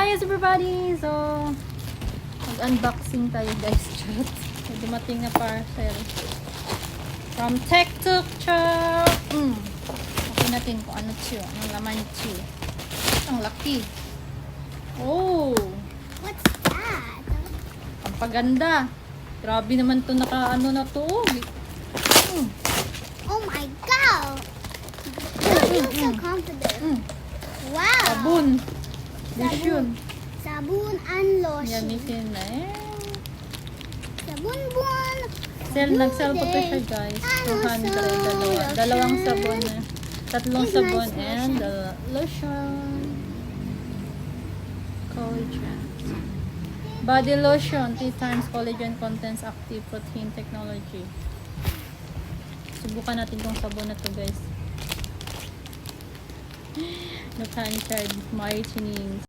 Hi everybody! So, mag-unboxing tayo guys. Charot. May dumating na parcel. From Tech Tuk Chuk. Okay natin kung ano siya. Anong laman siya. Ang laki. Oh! What's that? Ang paganda. Grabe naman to naka-ano na to. Oh my god! You feel so confident. Wow! Sabon. Lotion. Sabon and lotion. Gamitin na eh. Sabon buwan. Nag-sell pa to siya guys. 200. Dalawang sabon na. Tatlong It's sabon nice and the lotion. Collagen. Body lotion. 3 times collagen contents active protein technology. Subukan natin tong sabon na to guys. No cancer, martinings.